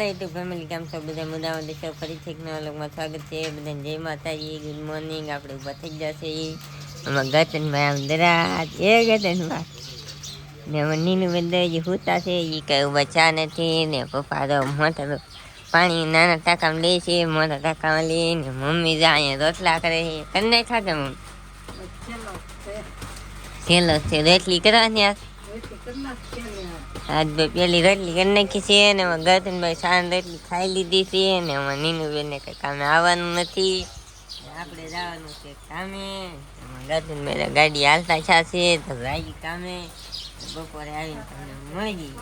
YouTube family કેમ છો બધા મજામાં દેશો ફરીથી એક નવા લોકમાં સ્વાગત છે બધાને જય માતાજી ગુડ મોર્નિંગ આપણે ઊભા થઈ જશે આમાં ગતનભાઈ આમ દરાજ એ ગતનભાઈ ને નીનું બધા જે હોતા છે એ કઈ ઊભા ચા નથી ને પપ્પા તો મોટર પાણી નાના ટાંકામાં લે છે મોટા ટાંકામાં લઈને મમ્મી જા અહીંયા રોટલા કરે છે કરી નાખ્યા કે મમ્મી છેલ્લો છે રોટલી કરવાની યાર આજ ભાઈ પેલી રોટલી કરી નાખી છે ને ગતનભાઈ સાંજ રોટલી ખાઈ લીધી છે ને એમાં નીનુબેનને કંઈ કામે આવવાનું નથી આપણે જવાનું છે કામે ગતનભાઈ ગાડી હાલતા છે તો રાજી કામે બપોરે આવીને તમને મળી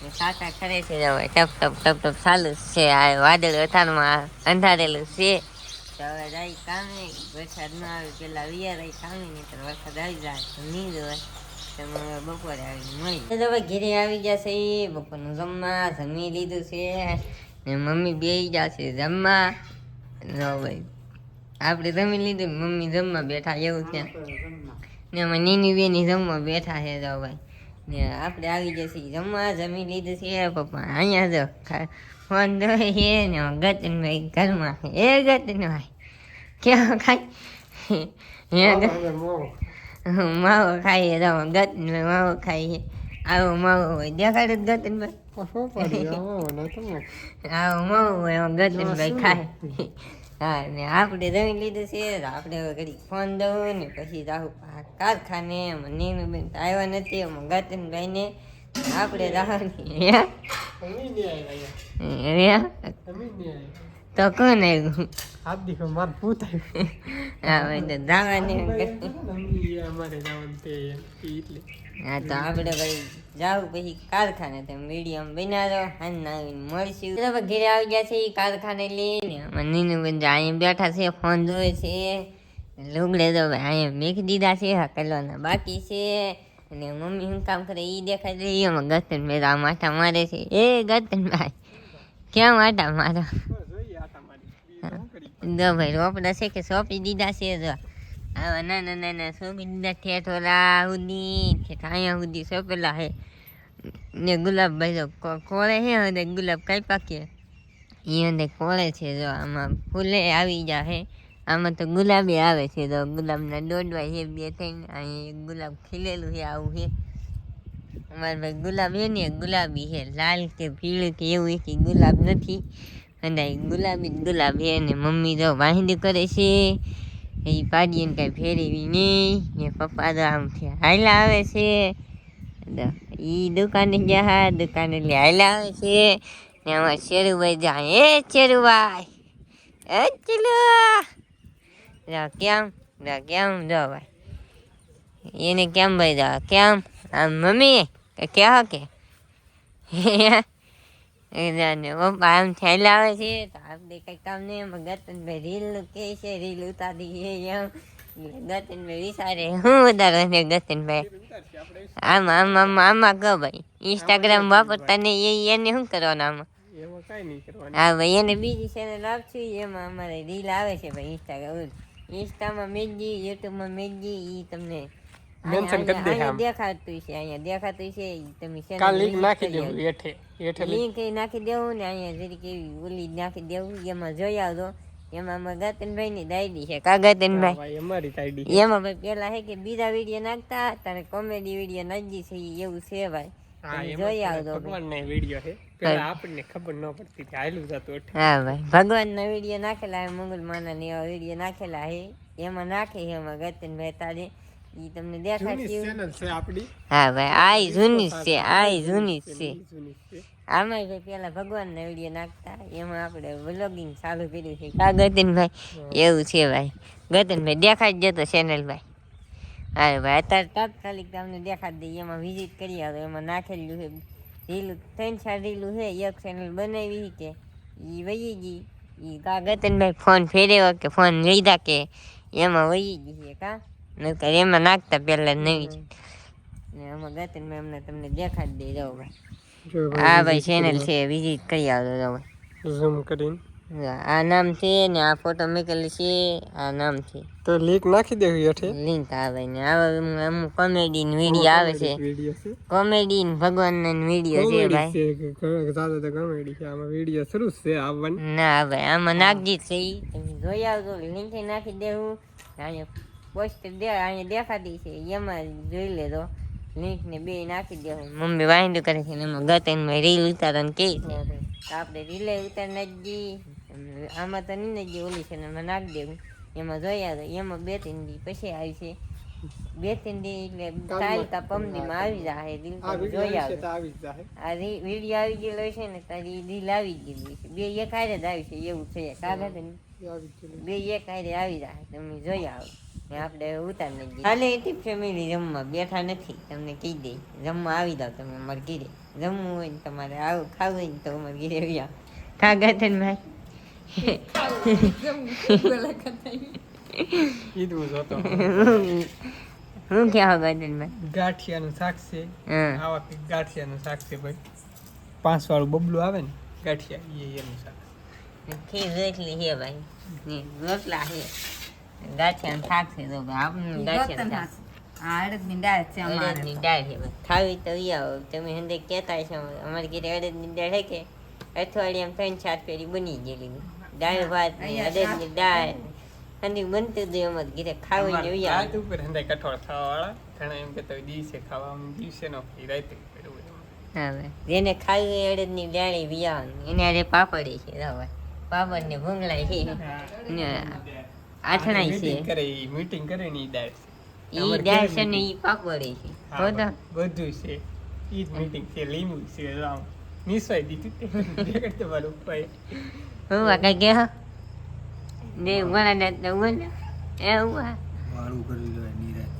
ગઈ કાકા કરે છે હવે ટપ ટપ ટપ ટપ ચાલુ છે આ વાદળ અથાણમાં અંધારેલું છે તો હવે રાઈ કામે વરસાદ ન આવે પેલા વિયા રહી કામે નહીં તો વરસાદ આવી જાય તો નહીં જોવાય બપોરે આવીને મળી હવે ઘેરે આવી જશે બપોરનું જમવા જમી લીધું છે ને મમ્મી બેસી જશે જમવા ભાઈ આપણે જમી લીધું મમ્મી જમવા બેઠા એવું છે ને અમે નીની બેની જમવા બેઠા છે તો ભાઈ ને આપણે આવી જશે જમવા જમી લીધું છે પપ્પા અહીંયા જો ફોન જોવે છે ને ગતનભાઈ ઘરમાં એ ગતનભાઈ કેવો ખાય માવો ખાઈએ તો ગતનભાઈ માવો ખાઈએ આવો માવો હોય દેખાડે ગતનભાઈ આવો માવો હોય એમાં ગતનભાઈ ખાય હા ને આપણે જમી લીધું છે આપણે હવે ઘડી ફોન દઉં ને પછી જાઉં કારખાને એમાં નીનુબેન તો આવ્યા નથી એમાં ગતનભાઈ ને આપણે જવાની તો કોણ આવ્યું હા ભાઈ તો જવાની હા તો આપણે ભાઈ જાવ પછી કારખાને તમે વિડીયો બનાવો હાન આવીને મળશું ઘેરે આવી ગયા છે કારખાને લઈને નીનુબેન અહીંયા બેઠા છે ફોન જોવે છે લુગડે તો અહીંયા મેકી દીધા છે હકલવાના બાકી છે અને મમ્મી શું કામ કરે એ દેખાય છે એમાં ગતનભાઈ આ માથા મારે છે એ ગતનભાઈ ક્યાં માથા મારો જો ભાઈ રોપડા છે કે સોંપી દીધા છે જો આવા નાના નાના સોંપી દીધા ઠેઠોલા સુધી ઠેઠ અહીંયા સુધી સોંપેલા છે ને ગુલાબભાઈ જો કોળે છે અને ગુલાબ કઈ પાકીએ એ અંદર કોળે છે જો આમાં ફૂલે આવી જાય આમાં તો ગુલાબી આવે છે તો ગુલાબના દોડવાય છે બે થઈને અહીં ગુલાબ ખીલેલું છે આવું છે અમારે ભાઈ ગુલાબ છે ને ગુલાબી છે લાલ કે પીળું કે એવું કે ગુલાબ નથી અને ગુલાબી ગુલાબ છે ને મમ્મી તો વાહિંદી કરે છે એ પાડીએ ને કાંઈ ફેરવી નહીં ને પપ્પા તો આમથી હાયલા આવે છે એ દુકાને ગયા દુકાને એટલે હાયલા આવે છે ને અમારે શેરુભાઈ જાય એ શેરુભાઈ એ ચલો કેમ જો ભાઈ એને કેમ ભાઈ જા કેમ આમ મમ્મી ક્યાં કે પપ્પા આમ થયેલા આવે છે તો આપણે કઈ કામ નહીં એમાં ગતનભાઈ રીલ કે છે રીલ ઉતારી છે એમ ગતનભાઈ વિચારે શું વધારે છે ગતનભાઈ આમાં કહો ભાઈ ઇન્સ્ટાગ્રામ વાપરતા નહીં એને શું કરવાનું આમાં હા ભાઈ એને બીજી ચેનલ આપશું એમાં અમારે રીલ આવે છે ભાઈ ઇન્સ્ટામાં મેજી યુટ્યુબમાં મેજી એ તમને દેખાતું છે અહીંયા દેખાતું છે તમે લિંક નાખી દેવું ને અહીંયા જરીક એવી ઓલી નાખી દેવું એમાં જોઈ આવજો એમાં અમારા ગતનભાઈ ની દાયડી છે કા ગતનભાઈ એમાં ભાઈ પેલા છે કે બીજા વિડીયો નાખતા તારે કોમેડી વિડીયો નાખી છે એવું છે ભાઈ જોઈ આવજો આપણને ખબર ન પડતી હા ભાઈ ભગવાન ના વિડીયો નાખેલા મંગલ માના ને એવા વિડીયો નાખેલા છે એમાં નાખે છે એમાં ગતનભાઈ તારે ઈ તમને દેખાડશે હા ભાઈ આ જૂની છે આમાં ભાઈ પેલા ભગવાન ના વિડીયો નાખતા એમાં આપણે વ્લોગિંગ ચાલુ કર્યું છે કા ગતનભાઈ એવું છે ભાઈ ગતનભાઈ દેખાડી જતો ચેનલ ભાઈ હા ભાઈ અત્યારે તાત્કાલિક તમને દેખાડી દઈએ એમાં વિઝિટ કરી આવે એમાં નાખેલું છે રીલું 3-4 રીલું છે એક ચેનલ બનાવી કે એ વહી ગઈ એ કા ગતનભાઈ ફોન ફેરવ્યો કે ફોન લીધા કે એમાં વહી ગઈ છે કા નકર એમાં નાખતા પેલા નવી ને આમાં ગતનભાઈ અમને તમને દેખાડી દઈ જાઓ ભાઈ હા ભાઈ ચેનલ છે વિઝિટ કરી આવજો ભાઈ ઝૂમ કરીને આ નામ છે ને આ ફોટો મૂકેલી છે આ નામ છે તો લિંક નાખી દેવી હેઠે લિંક આવે ને આવા અમુક કોમેડી વિડીયો આવે છે વિડિયો છે કોમેડી ભગવાનના વિડીયો છે ભાઈ કોમેડી તો કોમેડી છે આમાં વિડિયો શરૂ છે આવવાનું ના ભાઈ આમાં નાખજી છે ઈ તમે જોઈ આવજો લિંક નાખી દેવું અહીંયા પોસ્ટ દે અહીંયા દેખાતી છે એમાં જોઈ લેજો લિંક ને બે નાખી દેવું મમ્મી વાંધો કરે છે ને એમાં ગતનમાં રીલ ઉતારવાનું કે છે આપણે રીલે ઉતાર નાખી આમાં તો નહીં નાખી ઓલી છે ને એમાં નાખી દેવું એમાં જોઈ આવજો એમાં 2-3 દી પછી આવી છે 2-3 દી એટલે કાલ કા પમદીમાં આવી જાય રીલ જોઈ આવજો આ વિડીયો આવી ગયેલો છે ને તારી રીલ આવી ગયેલી છે બે એક હારે જ આવી છે એવું છે કાગળ બે એક હારે આવી જાય તમે જોઈ આવો ને આપણે ઉતાર નાખીએ હાલે ટીપ ફેમિલી જમવા બેઠા નથી તમને કહી દે જમવા આવી જાવ તમે અમારે ઘીરે જમવું હોય ને તમારે આવું ખાવું હોય ને તો અમારે ઘીરે આવી આવો કાગળ ને ભાઈ હું ક્યાં ગદન ભાઈ ગાંઠિયાનું શાક છે આવા કે ગાંઠિયાનું શાક છે ભાઈ 5 વાળું બબલું આવે ને ગાંઠિયા એનું શાક ખીર એટલી છે ભાઈ રોટલા છે ગાંઠિયાનું શાક છે તો આપણને ગાંઠિયા અડદની દાળ છે અડદની દાળ છે ખાવી તો આવો તમે હંદે કહેતા છો અમારી ઘરે અડદની દાળ છે કે અઠવાડિયામાં 3-4 ફેરી બની ગયેલી દાળ ભાત અડદની દાળ હંદી બનતું હતું એમ જ ઘરે ખાવી ને રાત ઉપર હંદે કઠોળ ખાવાવાળા ઘણા એમ કે તો દિવસે ખાવામાં દિવસે નો રાતે હવે જેને ખાવી અડદની દાળી વિયાવાની એને આજે પાપડી છે હવે પાપડ ને ભૂંગળા છે આથણાઈ છે કરે મીટિંગ કરે ને ઈ દાળ ઈ દાળ છે ને ઈ પાપડી છે બધું છે ઈ મીટિંગ છે લીંબુ છે રામ નિસવાઈ દીધું તે તમારું ઉપાય હું કઈ કે ને વણા ને તો વણ એ ઉવા વાળું કરી લેવાય નીરાત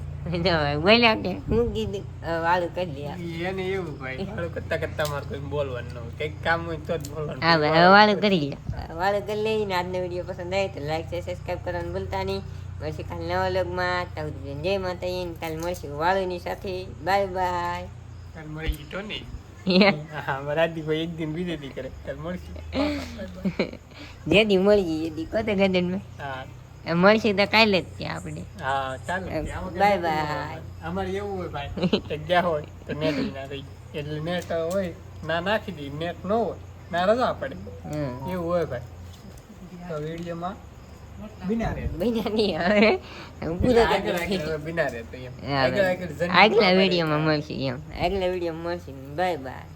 જો બોલ્યા કે હું કીધું વાળું કરી લે એને એવું ભાઈ વાળું કરતા કરતા મારે કોઈ બોલવાનું ન હોય કઈક કામ હોય તો જ બોલવાનું હા ભાઈ હવે વાળું કરી લે વાળું કરી લઈને આજનો વિડીયો પસંદ આવે તો લાઈક છે સબસ્ક્રાઈબ કરવાનું ભૂલતા નહીં મળશે કાલ નવા વ્લોગમાં ત્યાં જય માતાજી કાલ મળશું વાળુની સાથે બાય બાય કાલ મળી ગઈ તો નહીં હા રાતી ભાઈ એક દિન બીજે દી કરે કાલ મળશે જેદી મળી ગઈ એદી કોતે ગદન માં હા મળશે તો કાલે જ છે આપણે હા ચાલો બાય બાય અમારે એવું હોય ભાઈ જગ્યા હોય તો નેટ ના રહી એટલે નેટ હોય ના નાખી દી નેટ ન હોય ના રજા પડે એવું હોય ભાઈ તો વિડીયોમાં બિના રહે આગલા વિડીયોમાં મળશે એમ આગલા વિડીયોમાં મળશે બાય બાય